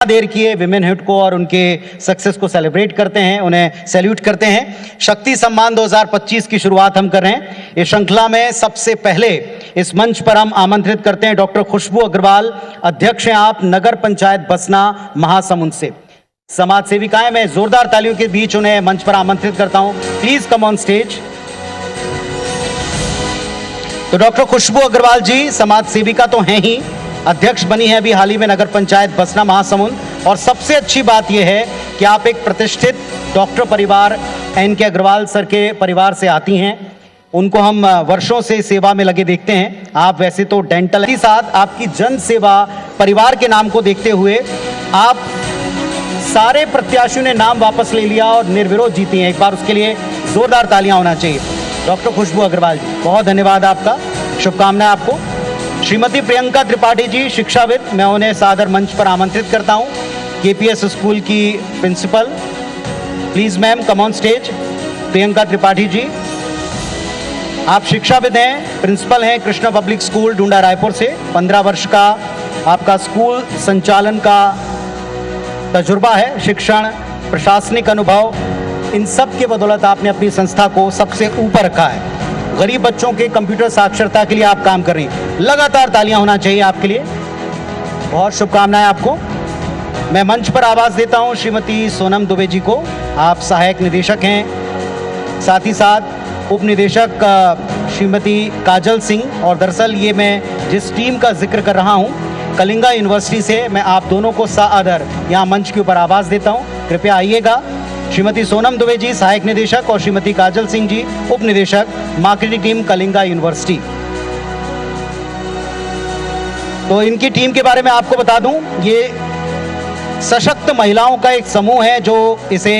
देर किए women hit को और उनके सक्सेस को सेलिब्रेट करते हैं, उन्हें सैल्यूट करते हैं। शक्ति सम्मान 2025 की शुरुआत हम कर रहे हैं। इस श्रृंखला में सबसे पहले इस मंच पर हम आमंत्रित करते हैं डॉक्टर खुशबू अग्रवाल, अध्यक्ष हैं आप नगर पंचायत बसना महासमुंद से। समाज सेविकाएं, मैं जोरदार तालियों के बीच उन्हें मंच पर आमंत्रित करता हूं। Please come on stage. तो डॉक्टर खुशबू अग्रवाल जी समाज सेविका तो हैं ही, अध्यक्ष बनी है अभी हाल ही में नगर पंचायत बसना महासमुंद, और सबसे अच्छी बात यह है कि आप एक प्रतिष्ठित डॉक्टर परिवार एन.के. अग्रवाल सर के परिवार से आती हैं। उनको हम वर्षों से सेवा में लगे देखते हैं। आप वैसे तो डेंटल के साथ आपकी जन सेवा परिवार के नाम को देखते हुए आप सारे प्रत्याशियों ने नाम वापस ले लिया और निर्विरोध जीती हैं। एक बार उसके लिए जोरदार तालियां होना चाहिए। डॉक्टर खुशबू अग्रवाल जी, बहुत धन्यवाद आपका, शुभकामनाएं आपको। श्रीमती प्रियंका त्रिपाठी जी, शिक्षाविद, मैं उन्हें सादर मंच पर आमंत्रित करता हूं। केपीएस स्कूल की principal, please ma'am come on stage. Priyanka Tripathi ji, आप शिक्षाविद हैं, प्रिंसिपल हैं कृष्णा पब्लिक स्कूल डूंडा रायपुर से। 15 वर्ष का आपका स्कूल संचालन का तजुर्बा है, शिक्षण, प्रशासनिक अनुभव, इन सब के बदौलत आपने अपनी संस्था को सबसे ऊपर रखा है। गरीब बच्चों के कंप्यूटर साक्षरता के लिए आप काम कर रही हैं। लगातार तालियां होना चाहिए आपके लिए, बहुत शुभकामनाएं आपको। मैं मंच पर आवाज देता हूं श्रीमती सोनम दुबे जी को। आप सहायक निदेशक हैं, साथ ही साथ उप निदेशक श्रीमती काजल सिंह, और दरअसल ये मैं जिस टीम का जिक्र कर रहा हूं कलिंगा यूनिवर्सिटी से, मैं आप दोनों को सादर यहाँ मंच के ऊपर आवाज देता हूं। कृपया आइएगा। श्रीमती सोनम दुबे जी सहायक निदेशक और श्रीमती काजल सिंह जी उप निदेशक, मार्केटिंग टीम कलिंगा यूनिवर्सिटी। तो इनकी टीम के बारे में आपको बता दूं, ये सशक्त महिलाओं का एक समूह है जो इसे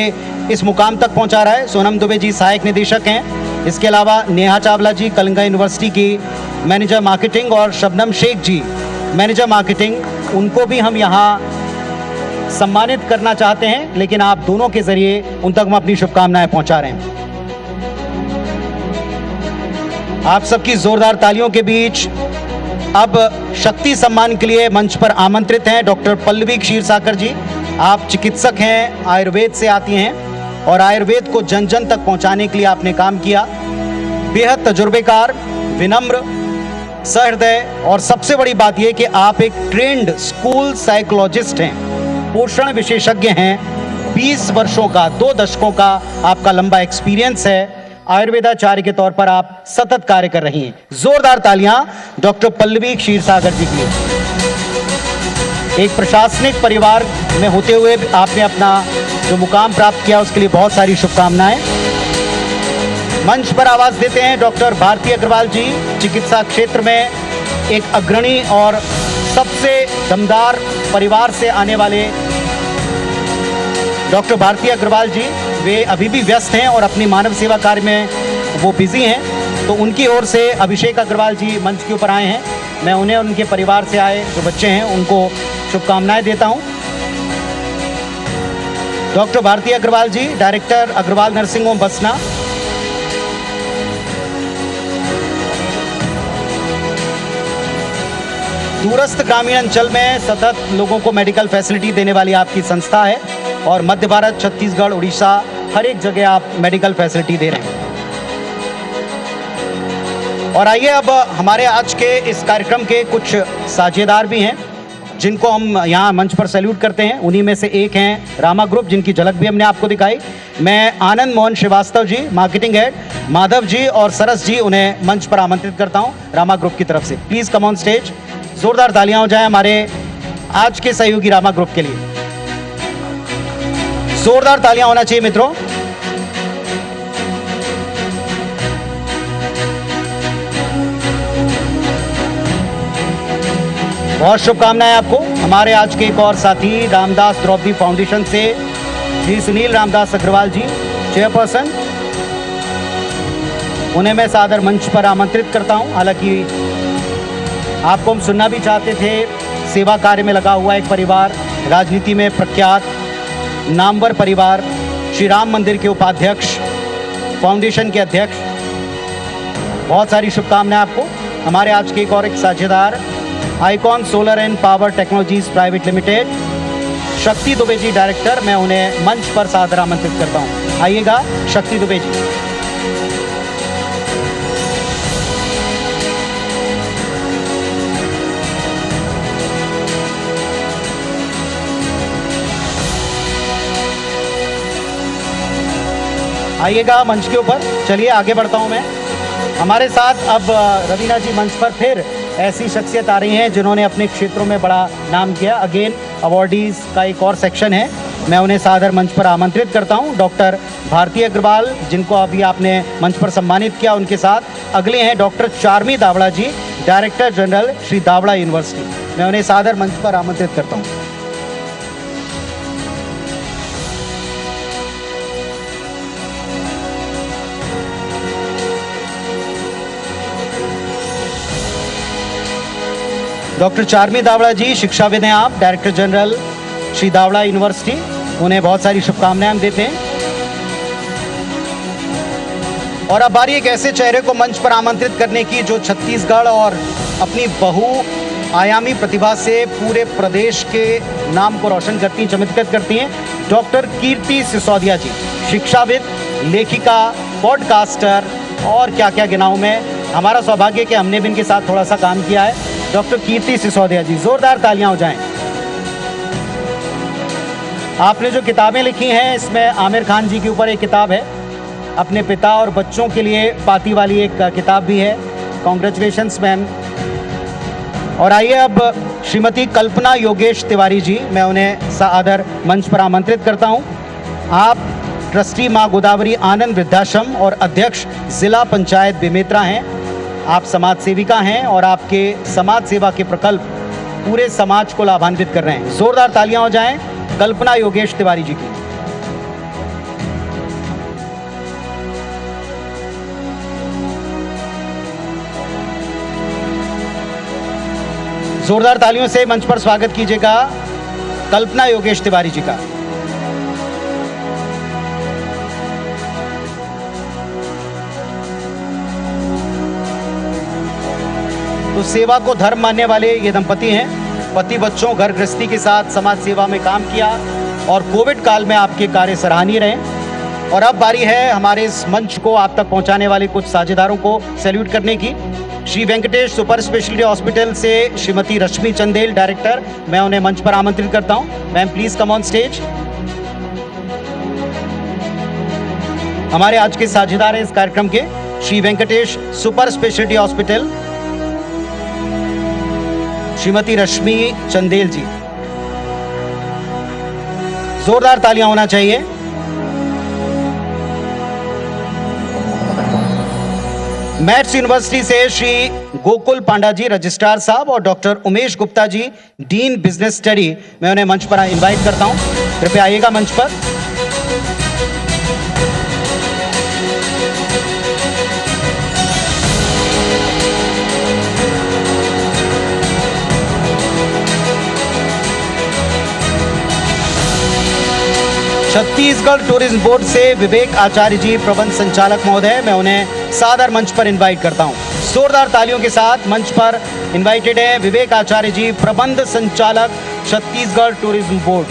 इस मुकाम तक पहुंचा रहा है। सोनम दुबे जी सहायक निदेशक हैं, इसके अलावा नेहा चावला जी कलिंगा यूनिवर्सिटी की मैनेजर मार्केटिंग, और शबनम शेख जी मैनेजर मार्केटिंग, उनको भी हम यहाँ सम्मानित करना चाहते हैं, लेकिन आप दोनों के जरिए उन तक हम अपनी शुभकामनाएं पहुंचा रहे हैं। आप सबकी जोरदार तालियों के बीच अब शक्ति सम्मान के लिए मंच पर आमंत्रित हैं डॉक्टर पल्लवी क्षीरसागर जी। आप चिकित्सक हैं, आयुर्वेद से आती हैं और आयुर्वेद को जन जन तक पहुंचाने के लिए आपने काम किया। बेहद तजुर्बेकार, विनम्र, सहृदय, और सबसे बड़ी बात यह कि आप एक ट्रेंड स्कूल साइकोलॉजिस्ट हैं, पोषण विशेषज्ञ हैं। 20 वर्षों का, 2 दशकों का आपका लंबा एक्सपीरियंस है। आयुर्वेदाचार्य के तौर पर आप सतत कार्य कर रही हैं। जोरदार तालियां डॉक्टर पल्लवी क्षीरसागर जी के लिए। एक प्रशासनिक परिवार में होते हुए आपने अपना जो मुकाम प्राप्त किया उसके लिए बहुत सारी शुभकामनाएं। मंच पर आवाज देते हैं डॉक्टर भारती अग्रवाल जी, चिकित्सा क्षेत्र में एक अग्रणी और सबसे दमदार परिवार से आने वाले डॉक्टर भारती अग्रवाल जी। वे अभी भी व्यस्त हैं और अपनी मानव सेवा कार्य में वो बिजी हैं, तो उनकी ओर से अभिषेक अग्रवाल जी मंच के ऊपर आए हैं। मैं उन्हें उनके परिवार से आए जो बच्चे हैं उनको शुभकामनाएं देता हूं। डॉक्टर भारती अग्रवाल जी, डायरेक्टर अग्रवाल नर्सिंग होम बसना। दूरस्थ ग्रामीण अंचल में सतत लोगों को मेडिकल फैसिलिटी देने वाली आपकी संस्था है, और मध्य भारत, छत्तीसगढ़, उड़ीसा, हर एक जगह आप मेडिकल फैसिलिटी दे रहे हैं। और आइए अब हमारे आज के इस कार्यक्रम के कुछ साझेदार भी हैं जिनको हम यहाँ मंच पर सैल्यूट करते हैं। उन्हीं में से एक हैं रामा ग्रुप, जिनकी झलक भी हमने आपको दिखाई। मैं आनंद मोहन श्रीवास्तव जी मार्केटिंग हेड, माधव जी और सरस जी, उन्हें मंच पर आमंत्रित करता हूँ रामा ग्रुप की तरफ से। Please come on stage. जोरदार तालियां हो जाए हमारे आज के सहयोगी रामा ग्रुप के लिए। जोरदार तालियां होना चाहिए मित्रों। बहुत शुभकामनाएं आपको। हमारे आज के एक और साथी रामदास द्रौपदी फाउंडेशन से श्री सुनील रामदास अग्रवाल जी, चेयरपर्सन, उन्हें मैं सादर मंच पर आमंत्रित करता हूं। हालांकि आपको हम सुनना भी चाहते थे, सेवा कार्य में लगा हुआ एक परिवार, राजनीति में प्रख्यात नामवर परिवार, श्री राम मंदिर के उपाध्यक्ष, फाउंडेशन के अध्यक्ष, बहुत सारी शुभकामनाएं आपको। हमारे आज के एक और एक साझेदार icon solar and power technologies private limited, शक्ति दुबे जी डायरेक्टर, मैं उन्हें मंच पर सादर आमंत्रित करता हूं। आइएगा शक्ति दुबे जी। आइएगा मंच के ऊपर। चलिए आगे बढ़ता हूं मैं। हमारे साथ अब रवीना जी मंच पर फिर ऐसी शख्सियत आ रही हैं जिन्होंने अपने क्षेत्रों में बड़ा नाम किया। अगेन अवॉर्डीज का एक और सेक्शन है, मैं उन्हें सादर मंच पर आमंत्रित करता हूं। डॉक्टर भारती अग्रवाल, जिनको अभी आपने मंच पर सम्मानित किया, उनके साथ अगले हैं डॉक्टर चार्मी दावड़ा जी, director general Shri Dawda university. मैं उन्हें सादर मंच पर आमंत्रित करता हूँ। डॉक्टर चार्मी दावड़ा जी, शिक्षाविद हैं आप, director general Shri Dawda university. उन्हें बहुत सारी शुभकामनाएं हम देते हैं। और अब बारी एक ऐसे चेहरे को मंच पर आमंत्रित करने की जो छत्तीसगढ़ और अपनी बहुआयामी प्रतिभा से पूरे प्रदेश के नाम को रोशन करती, चमत्कृत करती हैं। डॉक्टर कीर्ति सिसोदिया जी, शिक्षाविद, लेखिका, पॉडकास्टर और क्या क्या गिनाऊं मैं। हमारा सौभाग्य कि हमने भी इनके साथ थोड़ा सा काम किया है। डॉक्टर कीर्ति सिसोदिया जी, जोरदार तालियां हो जाएं। आपने जो किताबें लिखी हैं, इसमें आमिर खान जी के ऊपर एक किताब है, अपने पिता और बच्चों के लिए पाती वाली एक किताब भी है। Congratulations ma'am. और आइए अब श्रीमती कल्पना योगेश तिवारी जी, मैं उन्हें सादर मंच पर आमंत्रित करता हूं। आप ट्रस्टी मां गोदावरी आनंद वृद्धाश्रम और अध्यक्ष जिला पंचायत बेमेतरा हैं। आप समाज सेविका हैं और आपके समाज सेवा के प्रकल्प पूरे समाज को लाभान्वित कर रहे हैं। जोरदार तालियां हो जाएं कल्पना योगेश तिवारी जी की। जोरदार तालियों से मंच पर स्वागत कीजिएगा कल्पना योगेश तिवारी जी का। तो सेवा को धर्म मानने वाले ये दंपति हैं। पति बच्चों घर गृहस्थी के साथ समाज सेवा में काम किया और कोविड काल में आपके कार्य सराहनीय रहे। और अब बारी है हमारे इस मंच को आप तक पहुंचाने वाले कुछ साझेदारों को सैल्यूट करने की। Shri Venkatesh super speciality hospital से श्रीमती रश्मि चंदेल, डायरेक्टर, मैं उन्हें मंच पर आमंत्रित करता हूं। Ma'am please come on stage. हमारे आज के साझेदार हैं इस कार्यक्रम के Shri Venkatesh super speciality hospital, Shrimati Rashmi Chandel ji. जोरदार तालियां होना चाहिए। मैथ्स यूनिवर्सिटी से श्री गोकुल पांडा जी, रजिस्ट्रार साहब, और doctor Umesh Gupta ji, dean business study, मैं उन्हें मंच पर इनवाइट करता हूं। कृपया आइएगा मंच पर। छत्तीसगढ़ टूरिज्म बोर्ड से विवेक आचार्य जी, प्रबंध संचालक महोदय, मैं उन्हें सादर मंच पर इनवाइट करता हूं। जोरदार तालियों के साथ मंच पर इनवाइटेड है विवेक आचार्य जी, प्रबंध संचालक छत्तीसगढ़ टूरिज्म बोर्ड।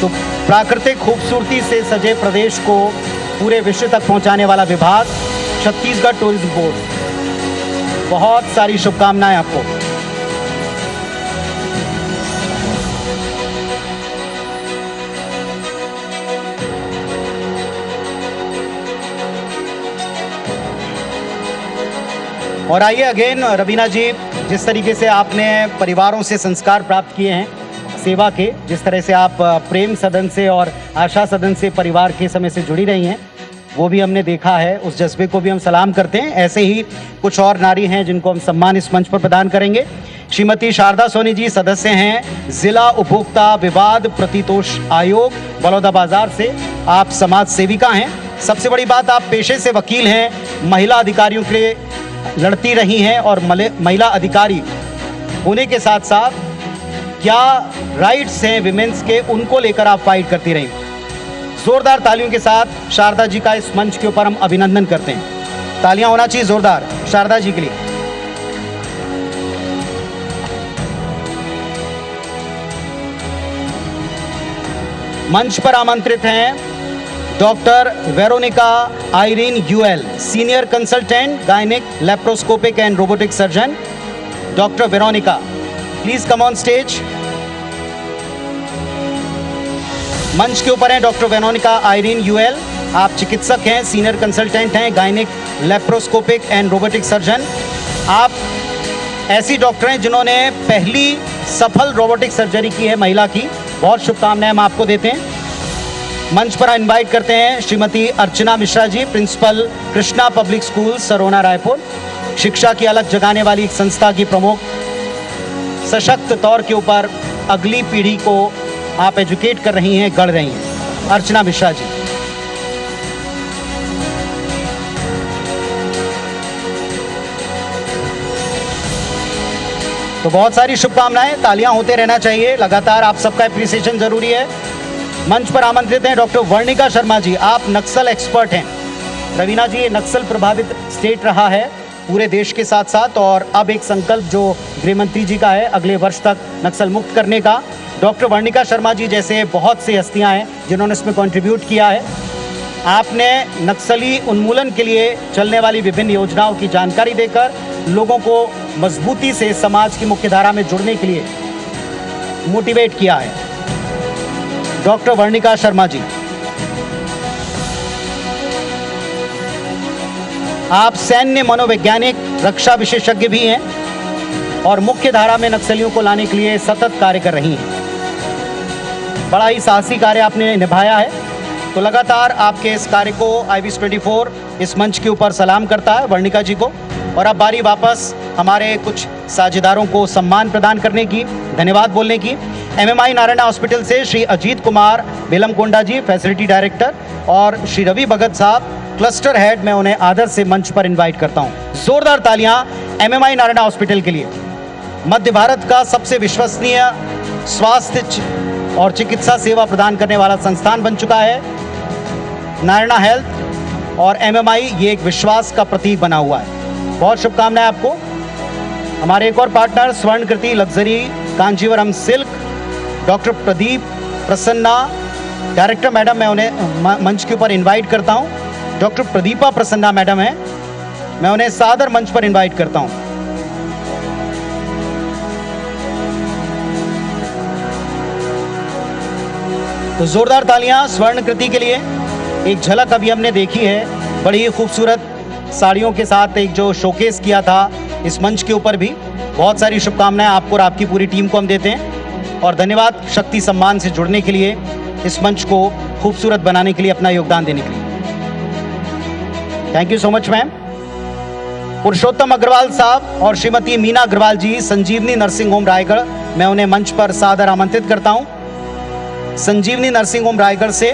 तो प्राकृतिक खूबसूरती से सजे प्रदेश को पूरे विश्व तक पहुंचाने वाला विभाग छत्तीसगढ़ टूरिज्म बोर्ड। बहुत सारी शुभकामनाएं आपको। और आइए अगेन रवीना जी, जिस तरीके से आपने परिवारों से संस्कार प्राप्त किए हैं सेवा के, जिस तरह से आप प्रेम सदन से और आशा सदन से परिवार के समय से जुड़ी रही हैं, वो भी हमने देखा है। उस जज्बे को भी हम सलाम करते हैं। ऐसे ही कुछ और नारी हैं जिनको हम सम्मान इस मंच पर प्रदान करेंगे। श्रीमती शारदा सोनी जी, सदस्य हैं जिला उपभोक्ता विवाद प्रतितोष आयोग, बलौदाबाजार से। आप समाज सेविका हैं। सबसे बड़ी बात, आप पेशे से वकील हैं, महिला अधिकारियों के लिए लड़ती रही हैं और महिला अधिकारी होने के साथ साथ क्या राइट्स हैं विमेंस के, उनको लेकर आप फाइट करती रही। जोरदार तालियों के साथ शारदा जी का इस मंच के ऊपर हम अभिनंदन करते हैं। तालियां होना चाहिए जोरदार शारदा जी के लिए। मंच पर आमंत्रित हैं डॉक्टर वेरोनिका आइरीन यूएल, senior consultant gynaec laparoscopic and robotic surgeon. Doctor Veronica, please come on stage. मंच के ऊपर हैं डॉक्टर वेरोनिका आइरीन यूएल। आप चिकित्सक हैं, सीनियर कंसल्टेंट हैं, gynaec laparoscopic and robotic surgeon. आप ऐसी डॉक्टर हैं जिन्होंने पहली सफल रोबोटिक सर्जरी की है महिला की। बहुत शुभकामनाएं हम आपको देते हैं। मंच पर इनवाइट करते हैं Shrimati Archana Mishra ji, principal Krishna public school Sarona Raipur, शिक्षा की अलग जगाने वाली एक संस्था की प्रमुख। सशक्त तौर के ऊपर अगली पीढ़ी को आप एजुकेट कर रही हैं, गढ़ रही हैं, अर्चना मिश्रा जी। तो बहुत सारी शुभकामनाएं, तालियां होते रहना चाहिए लगातार, आप सबका एप्रिसिएशन जरूरी है। मंच पर आमंत्रित हैं डॉक्टर वर्णिका शर्मा जी। आप नक्सल एक्सपर्ट हैं। रवीना जी, ये नक्सल प्रभावित स्टेट रहा है पूरे देश के साथ साथ, और अब एक संकल्प जो गृह मंत्री जी का है अगले वर्ष तक नक्सल मुक्त करने का। डॉक्टर वर्णिका शर्मा जी जैसे बहुत सी हस्तियां हैं जिन्होंने इसमें कंट्रीब्यूट किया है। आपने नक्सली उन्मूलन के लिए चलने वाली विभिन्न योजनाओं की जानकारी देकर लोगों को मजबूती से समाज की मुख्यधारा में जुड़ने के लिए मोटिवेट किया है। डॉक्टर वर्णिका शर्मा जी, आप सैन्य मनोवैज्ञानिक रक्षा विशेषज्ञ भी हैं और मुख्य धारा में नक्सलियों को लाने के लिए सतत कार्य कर रही हैं। बड़ा ही साहसी कार्य आपने निभाया है। तो लगातार आपके इस कार्य को IVS 24 इस मंच के ऊपर सलाम करता है वर्णिका जी को। और अब बारी वापस हमारे कुछ साझेदारों को सम्मान प्रदान करने की, धन्यवाद बोलने की। MMI नारायणा हॉस्पिटल से श्री अजीत कुमार बेलमकोंडा जी, फैसिलिटी डायरेक्टर, और श्री रवि भगत साहब, क्लस्टर हेड, मैं उन्हें आदर से मंच पर इनवाइट करता हूं। जोरदार तालियां MMI नारायणा हॉस्पिटल के लिए। मध्य भारत का सबसे विश्वसनीय स्वास्थ्य और चिकित्सा सेवा प्रदान करने वाला संस्थान बन चुका है नारायणा हेल्थ, और MMI ये एक विश्वास का प्रतीक बना हुआ है। बहुत शुभकामनाएं आपको। हमारे एक और partner Swarnakriti luxury Kanjeevaram silk, doctor Pradeep Prasanna director madam, मैं उन्हें मंच के ऊपर इनवाइट करता हूं। डॉक्टर प्रदीपा प्रसन्ना मैडम हैं, मैं उन्हें सादर मंच पर इनवाइट करता हूं। तो जोरदार तालियां स्वर्णकृति के लिए। एक झलक अभी हमने देखी है, बड़ी ही खूबसूरत साड़ियों के साथ एक जो शोकेस किया था इस मंच के ऊपर भी। बहुत सारी शुभकामनाएं आपको और आपकी पूरी टीम को हम देते हैं, और धन्यवाद शक्ति सम्मान से जुड़ने के लिए, इस मंच को खूबसूरत बनाने के लिए, अपना योगदान देने के लिए। Thank you so much ma'am. Purushottam Agrawal साहब और श्रीमती मीना अग्रवाल जी, संजीवनी नर्सिंग होम रायगढ़, मैं उन्हें मंच पर सादर आमंत्रित करता हूं। संजीवनी नर्सिंग होम रायगढ़ से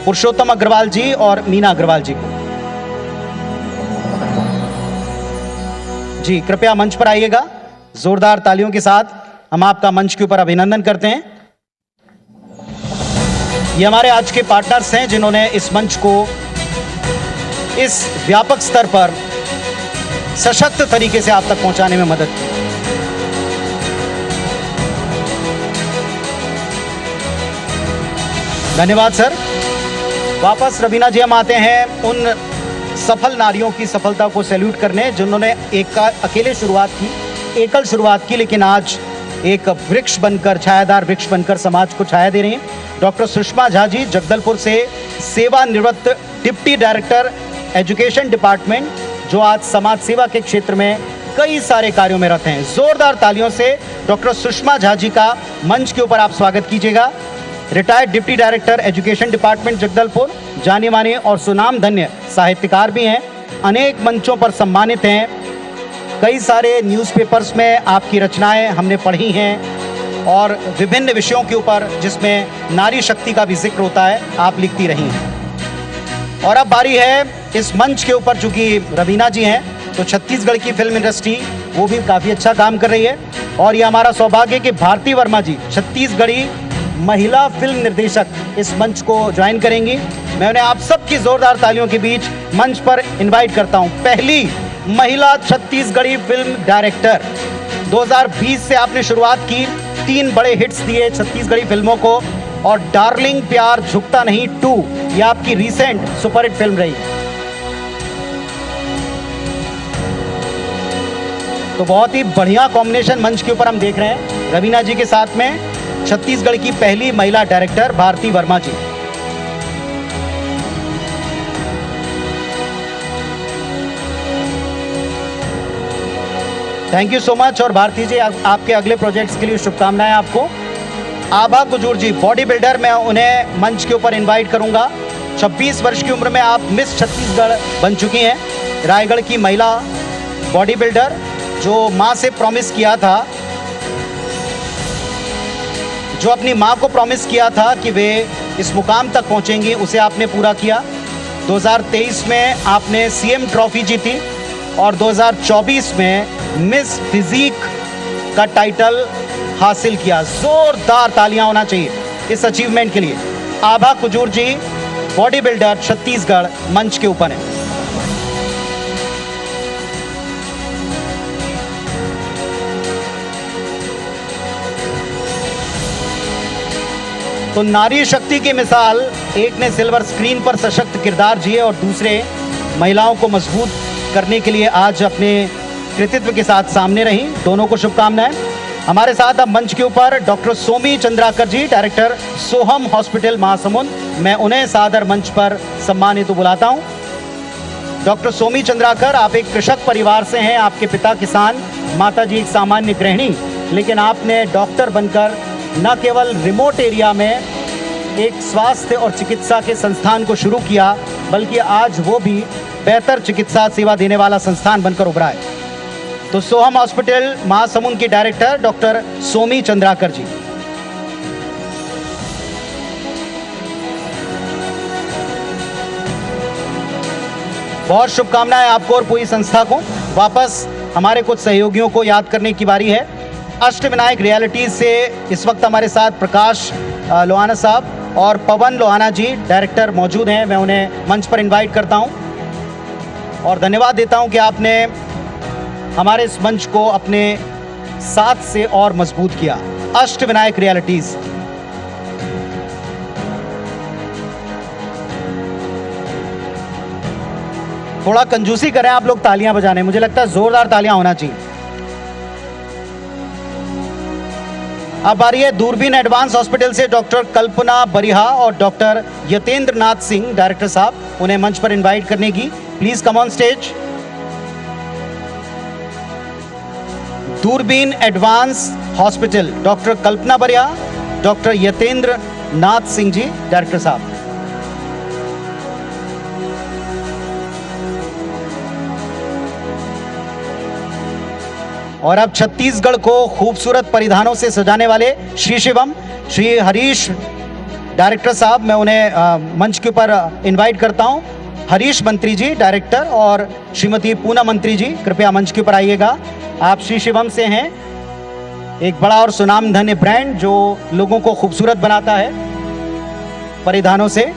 पुरुषोत्तम अग्रवाल जी और मीना अग्रवाल जी को जी कृपया मंच पर आइएगा। जोरदार तालियों के साथ हम आपका मंच के ऊपर अभिनंदन करते हैं। ये हमारे आज के पार्टनर्स हैं जिन्होंने इस मंच को इस व्यापक स्तर पर सशक्त तरीके से आप तक पहुंचाने में मदद की। धन्यवाद सर। वापस रवीना जी हम आते हैं उन सफल नारियों की सफलता को सैल्यूट करने जिन्होंने अकेले शुरुआत की, एकल शुरुआत की, लेकिन आज एक वृक्ष बनकर, छायादार वृक्ष बनकर समाज को छाया दे रही हैं। डॉक्टर सुषमा झा जी, जगदलपुर से सेवानिवृत्त डिप्टी डायरेक्टर एजुकेशन डिपार्टमेंट, जो आज समाज सेवा के क्षेत्र में कई सारे कार्यों में रत हैं। जोरदार तालियों से डॉक्टर सुषमा झा जी का मंच के ऊपर आप स्वागत कीजिएगा। Retired deputy director education department Jagdalpur, जाने माने और सुनाम धन्य साहित्यकार भी हैं, अनेक मंचों पर सम्मानित हैं। कई सारे न्यूज़पेपर्स में आपकी रचनाएं हमने पढ़ी हैं, और विभिन्न विषयों के ऊपर जिसमें नारी शक्ति का भी जिक्र होता है, आप लिखती रही हैं। और अब बारी है इस मंच के ऊपर, चूँकि रवीना जी हैं तो छत्तीसगढ़ की फिल्म इंडस्ट्री वो भी काफ़ी अच्छा काम कर रही है, और ये हमारा सौभाग्य कि भारती वर्मा जी, छत्तीसगढ़ी महिला फिल्म निर्देशक, इस मंच को ज्वाइन करेंगी। मैं उन्हें आप सबकी जोरदार तालियों के बीच मंच पर इनवाइट करता हूं। पहली महिला छत्तीसगढ़ी फिल्म डायरेक्टर, 2020 से आपने शुरुआत की, 3 बड़े हिट्स दिए छत्तीसगढ़ी फिल्मों को, और डार्लिंग प्यार झुकता नहीं 2 ये आपकी रीसेंट सुपरहिट फिल्म रही। तो बहुत ही बढ़िया कॉम्बिनेशन मंच के ऊपर हम देख रहे हैं रवीना जी के साथ में छत्तीसगढ़ की पहली महिला director Bharti Verma ji. Thank you so much. और भारती जी आपके अगले प्रोजेक्ट्स के लिए शुभकामनाएं आपको। आभा कुजूर जी बॉडी बिल्डर, मैं उन्हें मंच के ऊपर इनवाइट करूंगा। 26 वर्ष की उम्र में आप मिस छत्तीसगढ़ बन चुकी हैं। रायगढ़ की महिला बॉडी बिल्डर जो माँ से प्रॉमिस किया था, जो अपनी माँ को प्रॉमिस किया था कि वे इस मुकाम तक पहुंचेंगी, उसे आपने पूरा किया। 2023 में आपने सीएम ट्रॉफी जीती और 2024 में मिस फिजिक का टाइटल हासिल किया। जोरदार तालियां होना चाहिए इस अचीवमेंट के लिए। आभा कुजूर जी बॉडी बिल्डर छत्तीसगढ़ मंच के ऊपर है। तो नारी शक्ति की मिसाल, एक ने सिल्वर स्क्रीन पर सशक्त किरदार जिए और दूसरे महिलाओं को मजबूत करने के लिए आज अपने कृतित्व के साथ सामने रही। दोनों को शुभकामनाएं। हमारे साथ अब मंच के ऊपर डॉक्टर सोमी चंद्राकर जी, डायरेक्टर सोहम हॉस्पिटल महासमुंद, मैं उन्हें सादर मंच पर सम्मान हेतु बुलाता हूं। डॉक्टर सोमी चंद्राकर, आप एक कृषक परिवार से हैं। आपके पिता किसान, माता जी एक सामान्य गृहिणी, लेकिन आपने डॉक्टर बनकर न केवल रिमोट एरिया में एक स्वास्थ्य और चिकित्सा के संस्थान को शुरू किया, बल्कि आज वो भी बेहतर चिकित्सा सेवा देने वाला संस्थान बनकर उभरा है। तो सोहम हॉस्पिटल महासमुंद के डायरेक्टर डॉक्टर सोमी चंद्राकर जी। बहुत शुभकामनाएं आपको और पूरी संस्था को। वापस हमारे कुछ सहयोगियों को याद करने की बारी है। अष्टविनायक रियलिटीज से इस वक्त हमारे साथ प्रकाश लोहाना साहब और पवन लोहाना जी डायरेक्टर मौजूद हैं। मैं उन्हें मंच पर इनवाइट करता हूं और धन्यवाद देता हूं कि आपने हमारे इस मंच को अपने साथ से और मजबूत किया। अष्टविनायक रियलिटीज। थोड़ा कंजूसी करें आप लोग तालियां बजाने, मुझे लगता है जोरदार तालियां होना चाहिए। अब आ रही है दूरबीन एडवांस हॉस्पिटल से डॉक्टर कल्पना बरिहा और डॉक्टर यतेंद्र नाथ सिंह डायरेक्टर साहब, उन्हें मंच पर इनवाइट करने की। Please come on stage. दूरबीन एडवांस हॉस्पिटल, डॉक्टर कल्पना बरिहा, डॉक्टर यतेंद्र नाथ सिंह जी डायरेक्टर साहब। और अब छत्तीसगढ़ को खूबसूरत परिधानों से सजाने वाले श्री शिवम श्री हरीश डायरेक्टर साहब, मैं उन्हें मंच के ऊपर इनवाइट करता हूं। हरीश मंत्री जी डायरेक्टर और श्रीमती पूना मंत्री जी कृपया मंच के ऊपर आइएगा। आप श्री शिवम से हैं, एक बड़ा और सुनामधन्य ब्रांड जो लोगों को खूबसूरत बनाता है परिधानों से।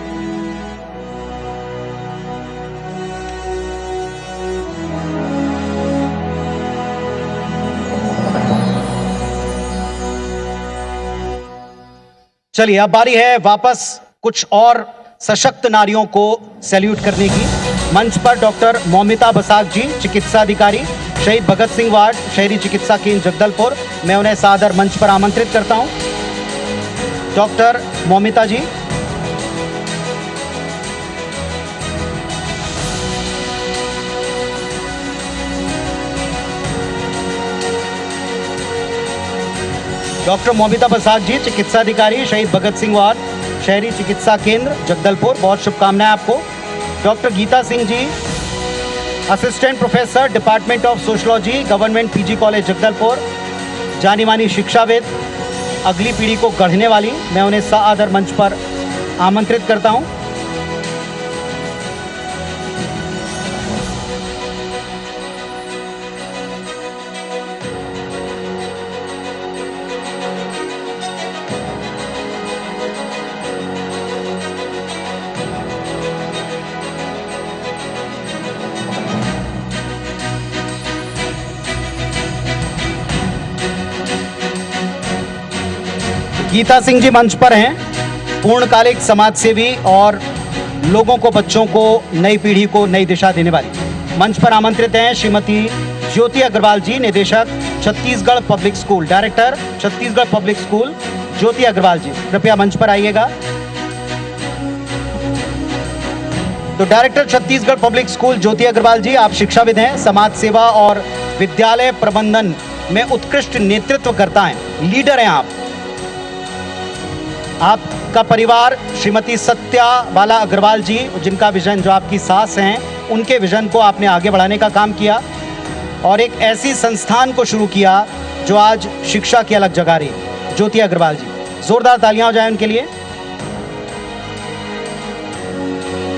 चलिए अब बारी है वापस कुछ और सशक्त नारियों को सैल्यूट करने की। मंच पर डॉक्टर मौमिता बसाक जी, चिकित्सा अधिकारी, शहीद भगत सिंह वार्ड, शहरी चिकित्सा केंद्र जगदलपुर, मैं उन्हें सादर मंच पर आमंत्रित करता हूं। डॉक्टर मौमिता जी। डॉक्टर मौमिता बसाक जी, चिकित्सा अधिकारी, शहीद भगत सिंह वार्ड, शहरी चिकित्सा केंद्र जगदलपुर, बहुत शुभकामनाएं आपको। Doctor Geeta Singh ji, assistant professor, department of sociology, government PG college Jagdalpur, जानी मानी शिक्षाविद, अगली पीढ़ी को गढ़ने वाली, मैं उन्हें सादर मंच पर आमंत्रित करता हूं। गीता सिंह जी मंच पर हैं। पूर्णकालिक समाज सेवी और लोगों को, बच्चों को, नई पीढ़ी को नई दिशा देने वाली। मंच पर आमंत्रित हैं श्रीमती ज्योति अग्रवाल जी, निदेशक Chhattisgarh public school, director Chhattisgarh public school Jyoti Agrawal ji, कृपया मंच पर आइएगा। तो director Chhattisgarh public school Jyoti Agrawal ji, आप शिक्षाविद हैं, समाज सेवा और विद्यालय प्रबंधन में उत्कृष्ट नेतृत्व करता हैं, लीडर हैं आप। आपका परिवार श्रीमती सत्याबाला अग्रवाल जी, जिनका विजन, जो आपकी सास हैं, उनके विजन को आपने आगे बढ़ाने का काम किया और एक ऐसी संस्थान को शुरू किया जो आज शिक्षा की अलग जगह रही। ज्योति अग्रवाल जी, जोरदार तालियां हो जाएं उनके लिए।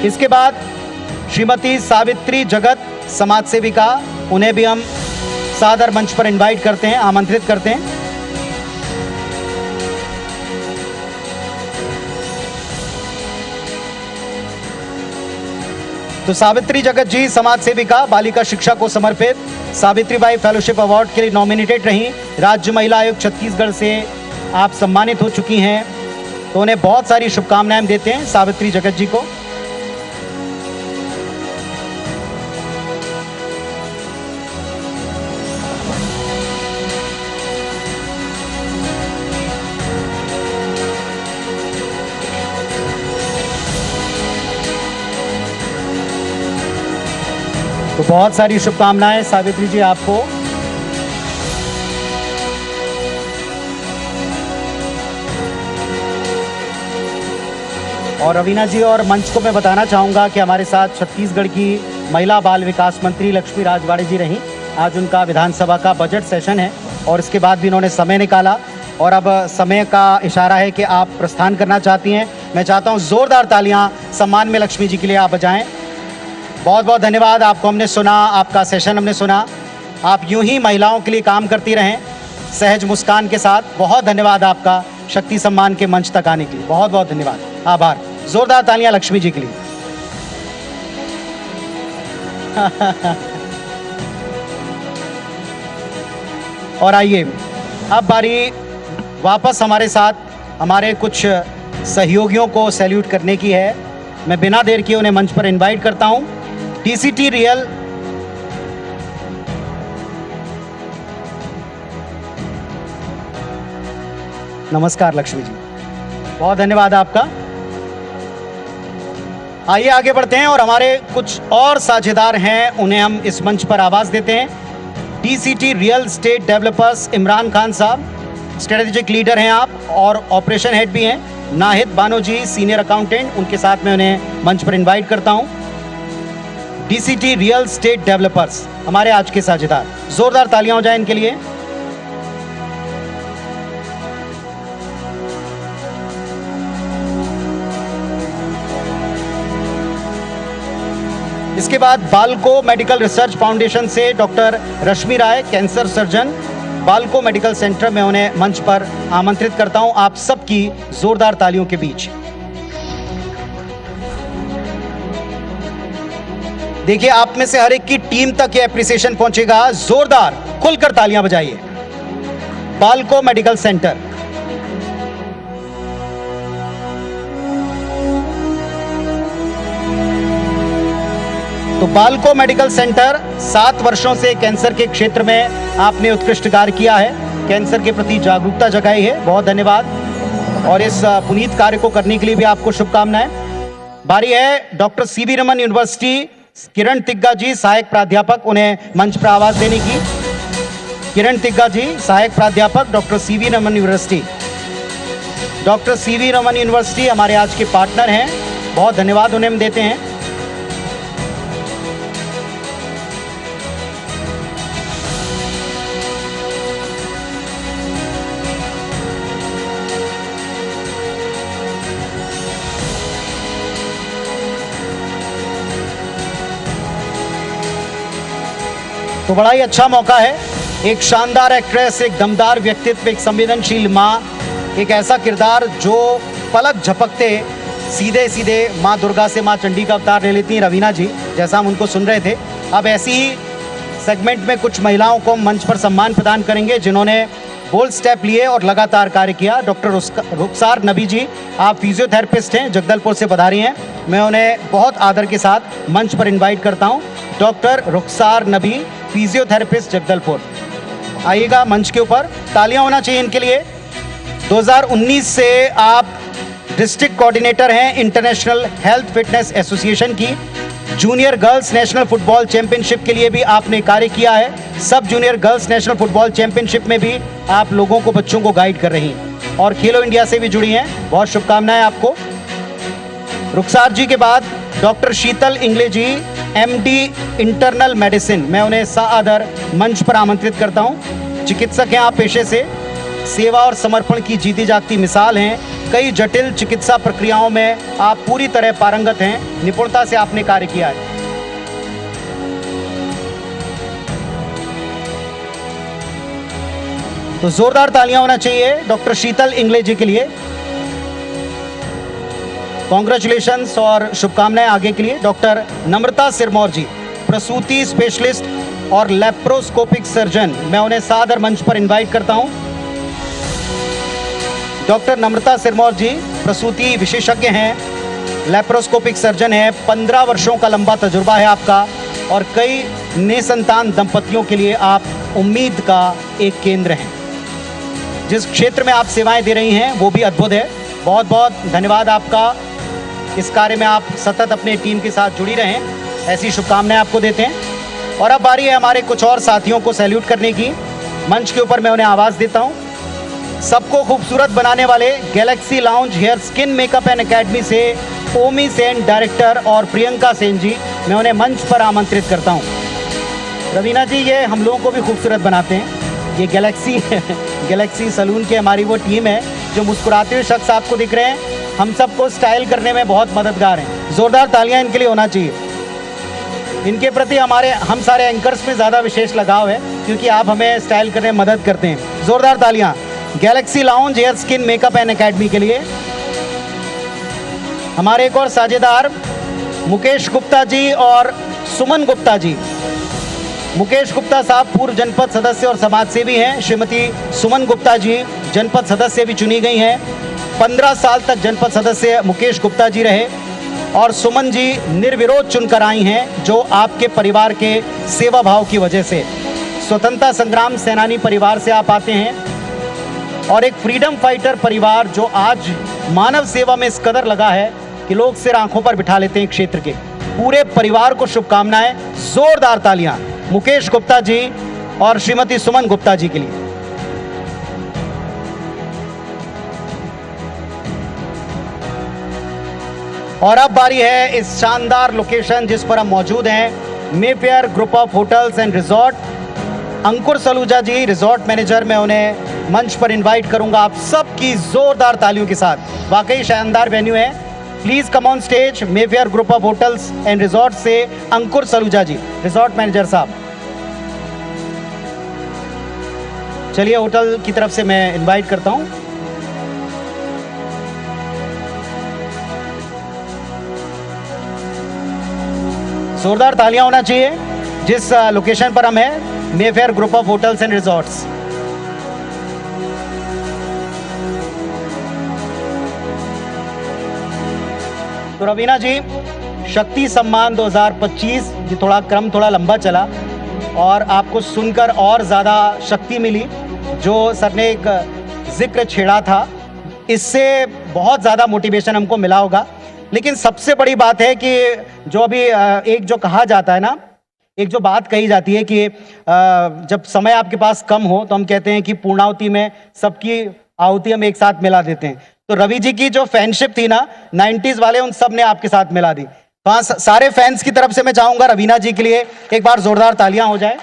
इसके बाद श्रीमती सावित्री जगत, समाज सेविका, उन्हें भी हम सादर मंच पर इनवाइट करते हैं, आमंत्रित करते हैं। तो सावित्री जगत जी, समाज सेविका, बालिका शिक्षा को समर्पित सावित्रीबाई फेलोशिप अवार्ड के लिए नॉमिनेटेड रही। राज्य महिला आयोग छत्तीसगढ़ से आप सम्मानित हो चुकी हैं, तो उन्हें बहुत सारी शुभकामनाएं देते हैं सावित्री जगत जी को। तो बहुत सारी शुभकामनाएं सावित्री जी आपको। और रवीना जी और मंच को मैं बताना चाहूँगा कि हमारे साथ छत्तीसगढ़ की महिला बाल विकास मंत्री लक्ष्मी राजवाड़े जी रहीं। आज उनका विधानसभा का बजट सेशन है और इसके बाद भी इन्होंने समय निकाला और अब समय का इशारा है कि आप प्रस्थान करना चाहती हैं। मैं चाहता हूँ ज़ोरदार तालियां सम्मान में लक्ष्मी जी के लिए आप बजाएं। बहुत बहुत धन्यवाद, आपको हमने सुना, आपका सेशन हमने सुना। आप यूं ही महिलाओं के लिए काम करती रहें सहज मुस्कान के साथ। बहुत धन्यवाद आपका शक्ति सम्मान के मंच तक आने के लिए, बहुत बहुत धन्यवाद, आभार। जोरदार तालियां लक्ष्मी जी के लिए। और आइए अब बारी वापस हमारे साथ हमारे कुछ सहयोगियों को सैल्यूट करने की है। मैं बिना देर किए उन्हें मंच पर इनवाइट करता हूं। टीसीटी रियल नमस्कार लक्ष्मी जी, बहुत धन्यवाद आपका। आइए आगे बढ़ते हैं और हमारे कुछ और साझेदार हैं, उन्हें हम इस मंच पर आवाज देते हैं। TCT real estate developers Imran Khan साहब, स्ट्रेटेजिक लीडर हैं आप और ऑपरेशन हेड भी हैं। नाहिद बानो जी, सीनियर अकाउंटेंट, उनके साथ में उन्हें मंच पर इनवाइट करता हूं। टीसीटी रियल स्टेट डेवलपर्स हमारे आज के साझेदार, जोरदार तालियां हो जाए इनके लिए। इसके बाद बालको मेडिकल रिसर्च फाउंडेशन से डॉक्टर रश्मि राय, कैंसर सर्जन, बालको मेडिकल सेंटर में उन्हें मंच पर आमंत्रित करता हूं आप सबकी जोरदार तालियों के बीच। देखिए, आप में से हर एक की टीम तक ये एप्रिसिएशन पहुंचेगा। जोरदार खुलकर तालियां बजाइए। बालको मेडिकल सेंटर, तो बालको मेडिकल सेंटर 7 वर्षों से कैंसर के क्षेत्र में आपने उत्कृष्ट कार्य किया है, कैंसर के प्रति जागरूकता जगाई है, बहुत धन्यवाद। और इस पुनीत कार्य को करने के लिए भी आपको शुभकामनाएं। बारी है डॉक्टर सीवी रमन यूनिवर्सिटी, किरण तिग्गा जी, सहायक प्राध्यापक, उन्हें मंच पर आवाज देने की। किरण तिग्गा जी, सहायक प्राध्यापक, doctor CV Raman university. Doctor CV Raman university हमारे आज के पार्टनर हैं, बहुत धन्यवाद उन्हें हम देते हैं। तो बड़ा ही अच्छा मौका है, एक शानदार एक्ट्रेस, एक दमदार व्यक्तित्व, एक संवेदनशील माँ, एक ऐसा किरदार जो पलक झपकते सीधे सीधे माँ दुर्गा से माँ चंडी का अवतार ले लेती हैं रवीना जी, जैसा हम उनको सुन रहे थे। अब ऐसी ही सेगमेंट में कुछ महिलाओं को मंच पर सम्मान प्रदान करेंगे जिन्होंने बोल्ड स्टेप लिए और लगातार कार्य किया। डॉक्टर रुखसार नबी जी, आप फिजियोथेरेपिस्ट हैं, जगदलपुर से पधारी हैं। मैं उन्हें बहुत आदर के साथ मंच पर इनवाइट करता हूं। डॉक्टर रुखसार नबी, फिजियोथेरेपिस्ट, जगदलपुर, आइएगा मंच के ऊपर। तालियां होना चाहिए इनके लिए। 2019 से आप डिस्ट्रिक्ट कोऑर्डिनेटर हैं इंटरनेशनल हेल्थ फिटनेस एसोसिएशन की। Junior girls national football championship के लिए भी आपने कार्य किया है। सब junior girls national football championship में भी आप लोगों को, बच्चों को गाइड कर रही हैं और खेलो इंडिया से भी जुड़ी हैं। बहुत शुभकामनाएं आपको। रुखसार जी के बाद डॉक्टर शीतल इंगले जी, MD इंटरनल मेडिसिन, मैं उन्हें सादर मंच पर आमंत्रित करता हूं। चिकित्सक हैं आप पेशे से, सेवा और समर्पण की जीती जागती मिसाल हैं। कई जटिल चिकित्सा प्रक्रियाओं में आप पूरी तरह पारंगत हैं, निपुणता से आपने कार्य किया है। तो जोरदार तालियां होना चाहिए डॉक्टर शीतल इंगले जी के लिए। कॉन्ग्रेचुलेशंस और शुभकामनाएं आगे के लिए। डॉक्टर नम्रता सिरमौर जी, प्रसूति स्पेशलिस्ट और लेप्रोस्कोपिक सर्जन, मैं उन्हें सादर मंच पर इनवाइट करता हूं। डॉक्टर नम्रता सिरमौर जी प्रसूति विशेषज्ञ हैं, लेप्रोस्कोपिक सर्जन हैं, 15 वर्षों का लंबा तजुर्बा है आपका और कई निसंतान दंपतियों के लिए आप उम्मीद का एक केंद्र हैं। जिस क्षेत्र में आप सेवाएं दे रही हैं वो भी अद्भुत है। बहुत बहुत धन्यवाद आपका। इस कार्य में आप सतत अपने टीम के साथ जुड़ी रहें, ऐसी शुभकामनाएं आपको देते हैं। और अब बारी है हमारे कुछ और साथियों को सैल्यूट करने की। मंच के ऊपर मैं उन्हें आवाज़ देता हूं। सबको खूबसूरत बनाने वाले Galaxy Lounge hair skin makeup and academy से ओमी सेन डायरेक्टर और प्रियंका सेन जी, मैं उन्हें मंच पर आमंत्रित करता हूं। रवीना जी, ये हम लोगों को भी खूबसूरत बनाते हैं। ये गैलेक्सी सलून की हमारी वो टीम है जो मुस्कुराते हुए शख्स आपको दिख रहे हैं, हम सबको स्टाइल करने में बहुत मददगार हैं। ज़ोरदार तालियां इनके लिए होना चाहिए। इनके प्रति हम सारे एंकर्स में ज़्यादा विशेष लगाव है क्योंकि आप हमें स्टाइल करने में मदद करते हैं। ज़ोरदार तालियां Galaxy Lounge hair skin makeup and academy के लिए। हमारे एक और साझेदार मुकेश गुप्ता जी और सुमन गुप्ता जी। मुकेश गुप्ता साहब पूर्व जनपद सदस्य और समाज सेवी हैं। श्रीमती सुमन गुप्ता जी जनपद सदस्य भी चुनी गई हैं। 15 साल तक जनपद सदस्य मुकेश गुप्ता जी रहे और सुमन जी निर्विरोध चुनकर आई हैं, जो आपके परिवार के सेवा भाव की वजह से। स्वतंत्रता संग्राम सेनानी परिवार से आप आते हैं और एक फ्रीडम फाइटर परिवार जो आज मानव सेवा में इस कदर लगा है कि लोग सिर आंखों पर बिठा लेते हैं क्षेत्र के। पूरे परिवार को शुभकामनाएं। जोरदार तालियां मुकेश गुप्ता जी और श्रीमती सुमन गुप्ता जी के लिए। और अब बारी है इस शानदार लोकेशन जिस पर हम मौजूद हैं, Mayfair group of hotels and resort. Ankur Saluja ji, resort manager, मैं उन्हें मंच पर इनवाइट करूंगा आप सबकी जोरदार तालियों के साथ। वाकई शानदार वेन्यू है। Please come on stage. Mayfair group of hotels and resort से अंकुर सलूजा जी, रिजॉर्ट मैनेजर साहब। चलिए होटल की तरफ से मैं इनवाइट करता हूं। जोरदार तालियां होना चाहिए जिस लोकेशन पर हम हैं, Mayfair group of hotels and resorts. तो रवीना जी, शक्ति सम्मान 2025 ये क्रम थोड़ा लंबा चला और आपको सुनकर और ज़्यादा शक्ति मिली। जो सर ने एक जिक्र छेड़ा था, इससे बहुत ज़्यादा मोटिवेशन हमको मिला होगा। लेकिन सबसे बड़ी बात है कि जो अभी एक जो कहा जाता है ना, एक जो बात कही जाती है कि जब समय आपके पास कम हो तो हम कहते हैं कि पूर्णाहुति में सबकी आहुति हम एक साथ मिला देते हैं। तो रवि जी की जो फैनशिप थी ना 90s वाले, उन सब ने आपके साथ मिला दी। हाँ, सारे फैंस की तरफ से मैं चाहूंगा रवीना जी के लिए एक बार जोरदार तालियां हो जाए।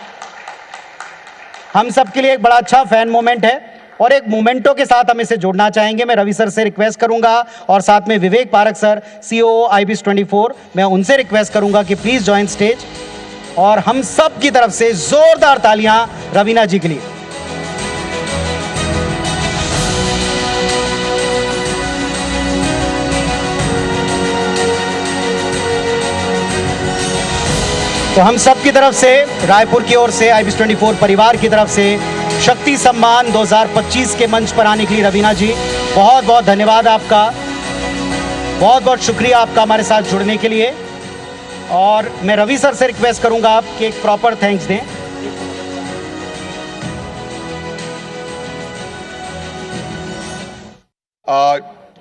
हम सब के लिए एक बड़ा अच्छा फैन मोमेंट है और एक मोमेंटो के साथ हम इसे जोड़ना चाहेंगे। मैं रवि सर से रिक्वेस्ट करूंगा और साथ में विवेक पारक सर, CEO IBIS 24, मैं उनसे रिक्वेस्ट करूंगा कि प्लीज ज्वाइन स्टेज और हम सब की तरफ से जोरदार तालियां रवीना जी के लिए। तो हम सब की तरफ से, रायपुर की ओर से, IBIS 24 परिवार की तरफ से शक्ति सम्मान 2025 के मंच पर आने के लिए रवीना जी बहुत बहुत धन्यवाद आपका, बहुत बहुत शुक्रिया आपका हमारे साथ जुड़ने के लिए। और मैं रवि सर से रिक्वेस्ट करूंगा आप कि एक प्रॉपर थैंक्स दें।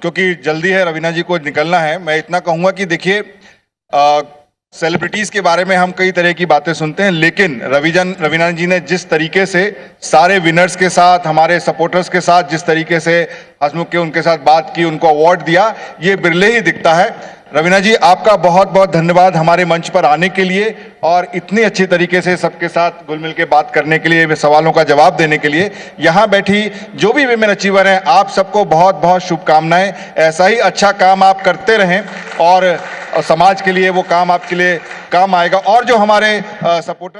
क्योंकि जल्दी है, रवीना जी को निकलना है, मैं इतना कहूंगा कि देखिए सेलिब्रिटीज के बारे में हम कई तरह की बातें सुनते हैं, लेकिन रवीना जी ने जिस तरीके से सारे विनर्स के साथ, हमारे सपोर्टर्स के साथ जिस तरीके से हंसमुख के उनके साथ बात की, उनको अवार्ड दिया, ये बिरले ही दिखता है। रवीना जी आपका बहुत बहुत धन्यवाद हमारे मंच पर आने के लिए और इतनी अच्छी तरीके से सबके साथ घुल मिल के बात करने के लिए, सवालों का जवाब देने के लिए। यहाँ बैठी जो भी विमेन अचीवर हैं, आप सबको बहुत बहुत शुभकामनाएं। ऐसा ही अच्छा काम आप करते रहें और समाज के लिए वो काम आपके लिए काम आएगा। और जो हमारे सपोर्टर